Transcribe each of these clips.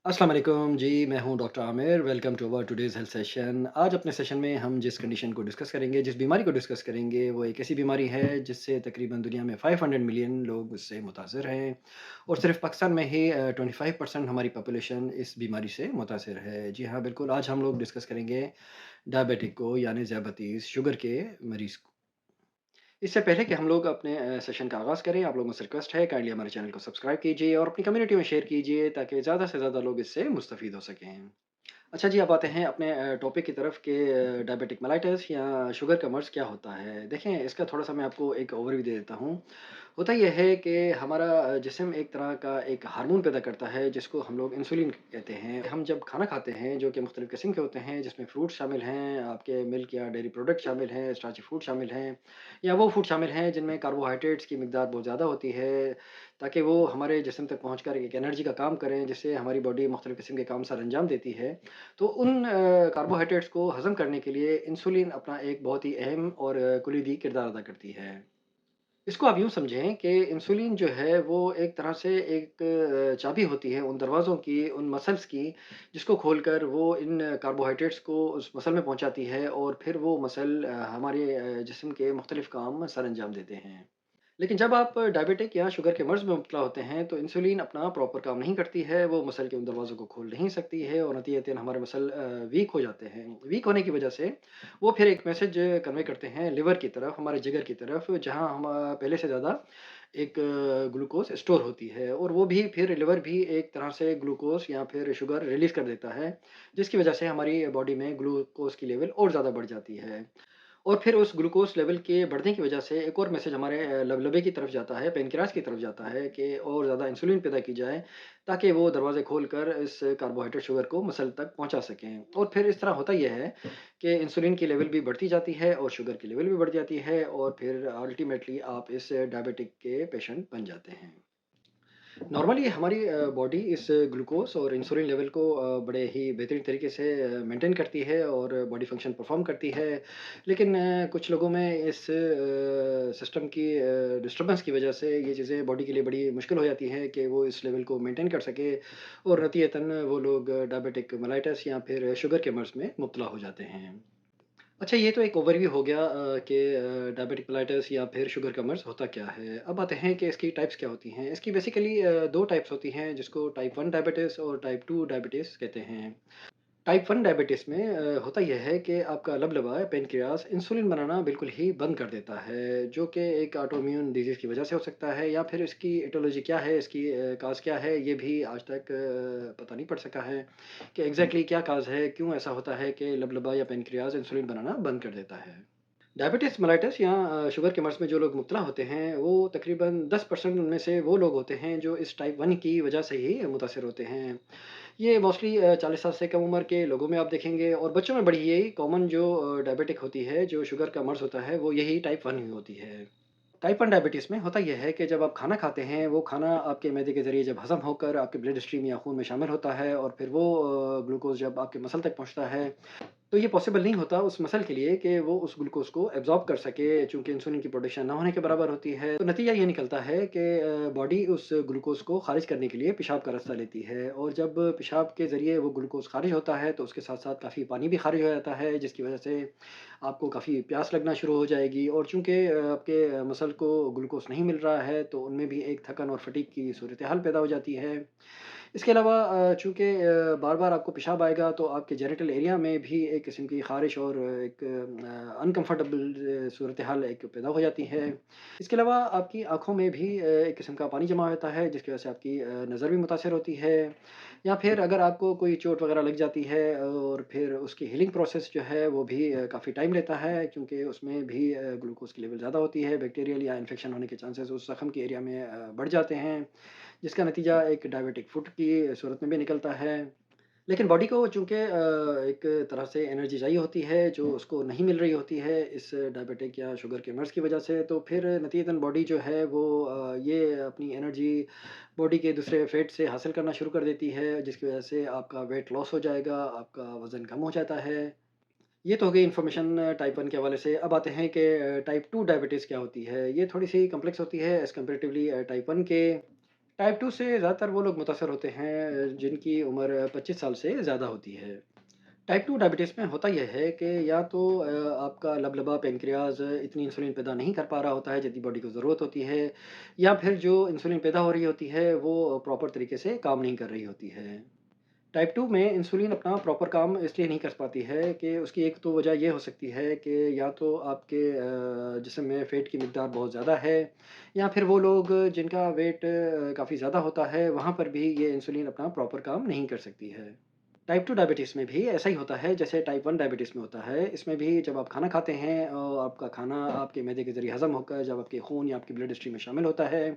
अस्सलाम वालेकुम जी, मैं हूं doctor Aamir. Welcome to our today's health session. आज अपने सेशन में हम जिस कंडीशन को डिस्कस करेंगे, जिस बीमारी को डिस्कस करेंगे, वो एक ऐसी बीमारी है जिससे तकरीबन दुनिया में 500 मिलियन लोग उससे मुतासिर हैं और सिर्फ पाकिस्तान में ही 25% हमारी पॉपुलेशन इस बीमारी से मुतासिर है। जी हाँ, बिल्कुल, आज हम लोग डिस्कस करेंगे डायबिटिक को यानी ज़ियाबतीस शुगर के मरीज़ को। इससे पहले कि हम लोग अपने सेशन का आगाज़ करें, आप लोगों से रिक्वेस्ट है काइंडली हमारे चैनल को सब्सक्राइब कीजिए और अपनी कम्युनिटी में शेयर कीजिए ताकि ज़्यादा से ज़्यादा लोग इससे मुस्तफ़ीद हो सकें। अच्छा जी, अब आते हैं अपने टॉपिक की तरफ कि डायबिटिक मेलाइटस या शुगर का मर्ज़ क्या होता है? देखें, इसका थोड़ा-सा मैं आपको एक ओवरव्यू दे देता हूँ। होता ये है कि हमारा जिस्म एक तरह का एक हार्मोन पैदा करता है जिसको हम लोग इंसुलिन कहते हैं। हम जब खाना खाते हैं जो कि मुख्तलिफ़ किस्म के होते हैं जिसमें फ्रूट शामिल हैं, आपके मिल्क या डेयरी प्रोडक्ट शामिल हैं, स्टार्ची फूड शामिल हैं या वो फूड शामिल हैं जिनमें कार्बोहाइड्रेट्स की मिकदार बहुत ज़्यादा होती है ताकि वो हमारे जिस्म तक पहुँचकर एक एनर्जी का काम करें जिससे हमारी बॉडी मुख्तलिफ़ किस्म के काम सर अंजाम देती है। तो उन कार्बोहाइड्रेट्स को हज़म करने के लिए इंसुलिन अपना एक बहुत ही अहम और कुलीदी किरदार अदा करती है। इसको आप यूँ समझें कि इंसुलिन जो है वो एक तरह से एक चाबी होती है उन दरवाज़ों की, उन मसल्स की, जिसको खोलकर वो इन कार्बोहाइड्रेट्स को उस मसल में पहुँचाती है और फिर वो मसल हमारे जिस्म के मुख्तलिफ़ काम सरअंजाम देते हैं। लेकिन जब आप डायबिटिक या शुगर के मर्ज़ में मुब्तला होते हैं, तो इंसुलिन अपना प्रॉपर काम नहीं करती है, वो मसल के उन दरवाज़ों को खोल नहीं सकती है और नतीजतन हमारे मसल वीक हो जाते हैं। वीक होने की वजह से वो फिर एक मैसेज कन्वे करते हैं लिवर की तरफ, हमारे जिगर की तरफ, जहाँ हम पहले से ज़्यादा एक ग्लूकोज़ स्टोर होती है और वो भी फिर लिवर भी एक तरह से ग्लूकोज़ या फिर शुगर रिलीज़ कर देता है, जिसकी वजह से हमारी बॉडी में ग्लूकोज़ की लेवल और ज़्यादा बढ़ जाती है। और फिर उस ग्लूकोज़ लेवल के बढ़ने की वजह से एक और मैसेज हमारे लबलबे की तरफ जाता है, पैनक्रियाज़ की तरफ जाता है कि और ज़्यादा इंसुलिन पैदा की जाए, ताकि वो दरवाज़े खोलकर इस कार्बोहाइड्रेट शुगर को मसल तक पहुँचा सकें। और फिर इस तरह होता ये है कि इंसुलिन की लेवल भी बढ़ती जाती है और शुगर की लेवल भी बढ़ जाती है और फिर अल्टीमेटली आप इस डायबिटिक के पेशेंट बन जाते हैं। नॉर्मली हमारी बॉडी इस ग्लूकोज़ और इंसुलिन लेवल को बड़े ही बेहतरीन तरीके से मेंटेन करती है और बॉडी फंक्शन परफॉर्म करती है। लेकिन कुछ लोगों में इस सिस्टम की डिस्टर्बेंस की वजह से ये चीज़ें बॉडी के लिए बड़ी मुश्किल हो जाती हैं कि वो इस लेवल को मेंटेन कर सके और नतीजतन वो लोग डायबिटिक मेलाइटिस या फिर शुगर के मर्ज़ में मुब्तला हो जाते हैं। अच्छा, ये तो एक ओवरव्यू हो गया कि डायबिटिक मेलाइटिस या फिर शुगर का मर्ज़ होता क्या है। अब आते हैं कि इसकी टाइप्स क्या होती हैं। इसकी बेसिकली 2 टाइप्स होती हैं जिसको टाइप 1 डायबिटिस और टाइप 2 डायबिटिस कहते हैं। टाइप 1 डायबिटिस में होता यह है कि आपका लबलबा पैनक्रियाज़ इंसुलिन बनाना बिल्कुल ही बंद कर देता है, जो कि एक ऑटोइम्यून डिज़ीज़ की वजह से हो सकता है या फिर इसकी एटियोलॉजी क्या है, इसकी काज़ क्या है, ये भी आज तक पता नहीं पड़ सका है कि एग्ज़ैक्टली क्या काज़ है, क्यों ऐसा होता है कि लबलबा या पैनक्रियाज़ इंसुलिन बनाना बंद कर देता है। डायबिटिस मेलाइटिस या शुगर के मर्ज़ में जो लोग मुब्तला होते हैं, वो तकरीबन 10% उनमें से वो लोग होते हैं जो इस टाइप 1 की वजह से ही मुतासिर होते हैं। ये मोस्टली 40 साल से कम उम्र के लोगों में आप देखेंगे और बच्चों में बड़ी यही कॉमन जो डायबिटिक होती है, जो शुगर का मर्ज़ होता है, वो यही टाइप 1 ही होती है। टाइप 1 डायबिटीज़ में होता ये है कि जब आप खाना खाते हैं, वो खाना आपके मैदे के ज़रिए जब हज़म होकर आपके ब्लड स्ट्रीम या खून में शामिल होता है और फिर वो ग्लूकोज़ जब आपके मसल तक पहुँचता है, तो ये पॉसिबल नहीं होता उस मसल के लिए कि वो उस ग्लूकोज़ को एब्ज़ॉर्ब कर सके, चूँकि इंसुलिन की प्रोडक्शन ना होने के बराबर होती है। तो नतीजा ये निकलता है कि बॉडी उस ग्लूकोज़ को ख़ारिज करने के लिए पेशाब का रास्ता लेती है और जब पेशाब के ज़रिए वो ग्लूकोज़ ख़ारिज होता है, तो उसके साथ-साथ काफ़ी पानी भी ख़ारिज हो जाता है, जिसकी वजह से आपको काफ़ी प्यास लगना शुरू हो जाएगी और चूँकि आपके मसल को ग्लूकोज़ नहीं मिल रहा है, तो उनमें भी एक थकन और फटीग की सूरत-ए-हाल पैदा हो जाती है। इसके अलावा चूँकि बार-बार आपको पेशाब आएगा तो आपके जेनिटल एरिया में भी एक किस्म की ख़ारिश और एक अनकम्फ़र्टेबल सूरत-ए-हाल एक पैदा हो जाती है। इसके अलावा आपकी आँखों में भी एक किस्म का पानी जमा होता है जिसकी वज़ह से आपकी नज़र भी मुतासिर होती है। या फिर अगर आपको कोई चोट वग़ैरह लग जाती है और फिर उसकी हीलिंग प्रोसेस जो है वो भी काफ़ी टाइम लेता है क्योंकि उसमें भी ग्लूकोज़ की लेवल ज़्यादा होती है, बैक्टीरियल या इन्फेक्शन होने के चांसेस उस ज़ख्म के एरिया में बढ़ जाते हैं। जिसका नतीजा एक डायबिटिक फुट की सूरत में भी निकलता है। लेकिन बॉडी को चूँकि एक तरह से एनर्जी चाहिए होती है, जो उसको नहीं मिल रही होती है इस डायबिटिक या शुगर के मर्ज़ की वजह से, तो फिर नतीजतन बॉडी जो है वो ये अपनी एनर्जी बॉडी के दूसरे फैट से हासिल करना शुरू कर देती है, जिसकी वजह से आपका वेट लॉस हो जाएगा, आपका वज़न कम हो जाता है। ये तो हो गई इन्फॉर्मेशन टाइप 1 के हवाले से। अब आते हैं कि टाइप 2 डायबिटीज़ क्या होती है? ये थोड़ी-सी कॉम्प्लेक्स होती है एज़ कंपैरेटिवली टाइप 1 के। टाइप 2 से ज़्यादातर वो लोग मुतासर होते हैं जिनकी उम्र 25 साल से ज़्यादा होती है। टाइप 2 डायबिटीज़ में होता ये है कि या तो आपका लबलबा पैंक्रियाज़ इतनी इंसुलिन पैदा नहीं कर पा रहा होता है जितनी बॉडी को ज़रूरत होती है, या फिर जो इंसुलिन पैदा हो रही होती है वो प्रॉपर तरीके से काम नहीं कर रही होती है। टाइप 2 में इंसुलिन अपना प्रॉपर काम इसलिए नहीं कर पाती है कि उसकी एक तो वजह ये हो सकती है कि या तो आपके जिस्म में फ़ैट की मिकदार बहुत ज़्यादा है, या फिर वो लोग जिनका वेट काफ़ी ज़्यादा होता है, वहाँ पर भी ये इंसुलिन अपना प्रॉपर काम नहीं कर सकती है। टाइप 2 डायबिटीज़ में भी ऐसा ही होता है जैसे टाइप 1 डायबिटीज़ में होता है। इसमें भी जब आप खाना खाते हैं और आपका खाना आपके मैदे के ज़रिए हज़म होकर जब आपके खून या आपकी ब्लड स्ट्रीम में शामिल होता है,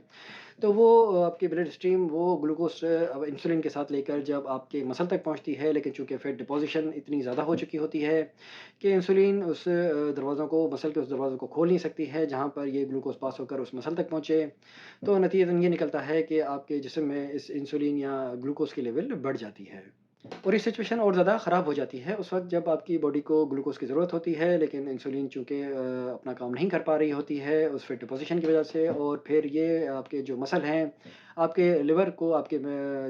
तो वो आपकी ब्लड स्ट्रीम वो ग्लूकोज़ अब इंसुलिन के साथ लेकर जब आपके मसल तक पहुँचती है, लेकिन चूँकि फैट डिपोज़िशन इतनी ज़्यादा हो चुकी होती है कि इंसुलिन उस दरवाज़ों को मसल के उस दरवाज़ों को खोल नहीं सकती है, जहाँ पर ये ग्लूकोज़ पास होकर उस मसल तक पहुँचे। तो नतीजतन ये निकलता है कि आपके जिस्म में इस इंसुलिन या ग्लूकोज़ की लेवल बढ़ जाती है। और ये सिचुएशन और ज़्यादा ख़राब हो जाती है उस वक़्त जब आपकी बॉडी को ग्लूकोज़ की ज़रूरत होती है, लेकिन इंसुलिन चूँकि अपना काम नहीं कर पा रही होती है उस फैट डिपोज़िशन की वज़ह से, और फिर ये आपके जो मसल हैं, आपके लिवर को, आपके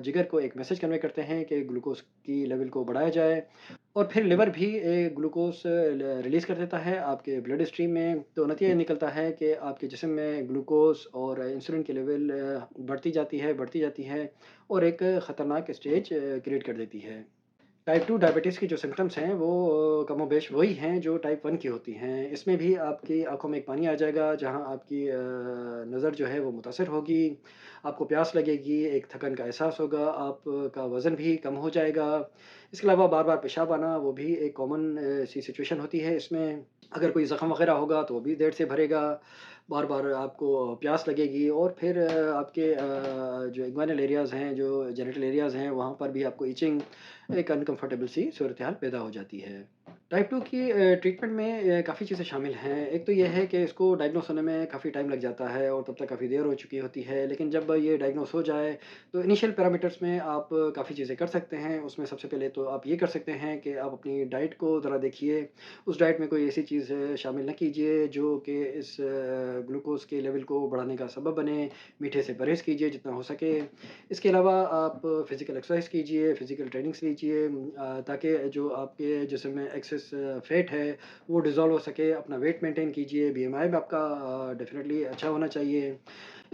जिगर को एक मैसेज कन्वे करते हैं कि ग्लूकोज़ की लेवल को बढ़ाया जाए, और फिर लिवर भी ग्लूकोज़ रिलीज़ कर देता है आपके ब्लड स्ट्रीम में। तो नतीजा ये निकलता है कि आपके जिस्म में ग्लूकोज़ और इंसुलिन की लेवल बढ़ती जाती है और एक ख़तरनाक स्टेज क्रिएट कर देती है। टाइप 2 डायबिटीज़ की जो सिम्पटम्स हैं वो कमोबेश वही हैं जो टाइप 1 की होती हैं। इसमें भी आपकी आँखों में एक पानी आ जाएगा, जहाँ आपकी नज़र जो है वो मुतासिर होगी, आपको प्यास लगेगी, एक थकन का एहसास होगा, आपका वज़न भी कम हो जाएगा। इसके अलावा बार-बार पेशाब आना वो भी एक कॉमन सी सिचुएशन होती है इसमें। अगर कोई ज़ख्म वग़ैरह होगा तो वो भी देर से भरेगा, बार-बार आपको प्यास लगेगी, और फिर आपके जो इंग्वानल एरियाज़ हैं, जो जेनिटल एरियाज़ हैं, वहाँ पर भी आपको इचिंग, एक अनकम्फर्टेबल सी सूरत-ए-हाल पैदा हो जाती है। टाइप 2 की ट्रीटमेंट में काफ़ी चीज़ें शामिल हैं। एक तो ये है कि इसको डायग्नोस होने में काफ़ी टाइम लग जाता है और तब तक काफ़ी देर हो चुकी होती है। लेकिन जब ये डायग्नोस हो जाए, तो इनिशियल पैरामीटर्स में आप काफ़ी चीज़ें कर सकते हैं। उसमें सबसे पहले तो आप ये कर सकते हैं कि आप अपनी डाइट को ज़रा देखिए। उस डाइट में कोई ऐसी चीज़ शामिल ना कीजिए जो कि इस ग्लूकोज़ के लेवल को बढ़ाने का सबब बने। मीठे से परहेज़ कीजिए जितना हो सके। इसके अलावा आप फ़िज़िकल एक्सरसाइज़ कीजिए, फ़िज़िकल ट्रेनिंग्स लीजिए, ताकि जो आपके जिस्म में एक्सेस फ़ैट है, वो डिज़ॉल्व हो सके। अपना वेट मेंटेन कीजिए, बीएमआई भी आपका डेफ़िनिटली अच्छा होना चाहिए।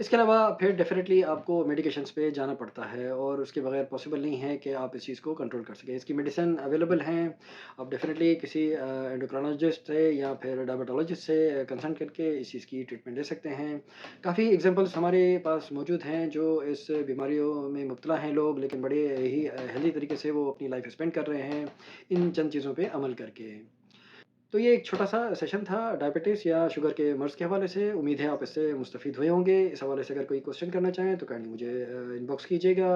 इसके अलावा फिर डेफ़िनेटली आपको मेडिकेशंस पे जाना पड़ता है, और उसके बगैर पॉसिबल नहीं है कि आप इस चीज़ को कंट्रोल कर सकें। इसकी मेडिसिन अवेलेबल हैं, आप डेफ़िनेटली किसी एंडोक्राइनोलॉजिस्ट से या फिर डायबिटोलॉजिस्ट से कंसल्ट करके इस चीज़ की ट्रीटमेंट ले सकते हैं। काफ़ी एग्ज़ाम्पल्स हमारे पास मौजूद हैं जो इस बीमारियों में मुब्तला हैं लोग, लेकिन बड़े ही हेल्दी तरीके से वो अपनी लाइफ़ स्पेंड कर रहे हैं, इन चंद चीज़ों पे अमल करके। तो ये एक छोटा-सा सेशन था डायबिटीज़ या शुगर के मर्ज़ के हवाले से। उम्मीद है आप इससे मुस्तफ़ीद हुए होंगे। इस हवाले से अगर कोई क्वेश्चन करना चाहें तो काइंडली मुझे इनबॉक्स कीजिएगा।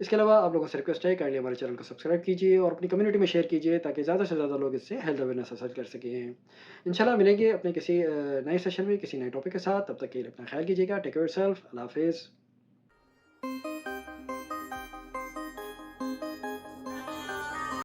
इसके अलावा आप लोगों से रिक्वेस्ट है, काइंडली हमारे चैनल को सब्सक्राइब कीजिए और अपनी कम्युनिटी में शेयर कीजिए, ताकि ज़्यादा से ज़्यादा लोग इससे हेल्थ अवेयरनेस हासिल कर सकें। इंशाल्लाह मिलेंगे अपने किसी नए सेशन में किसी नए टॉपिक के साथ। तब तक के लिए अपना ख़्याल कीजिएगा। Take care yourself. अल्लाह हाफ़िज़।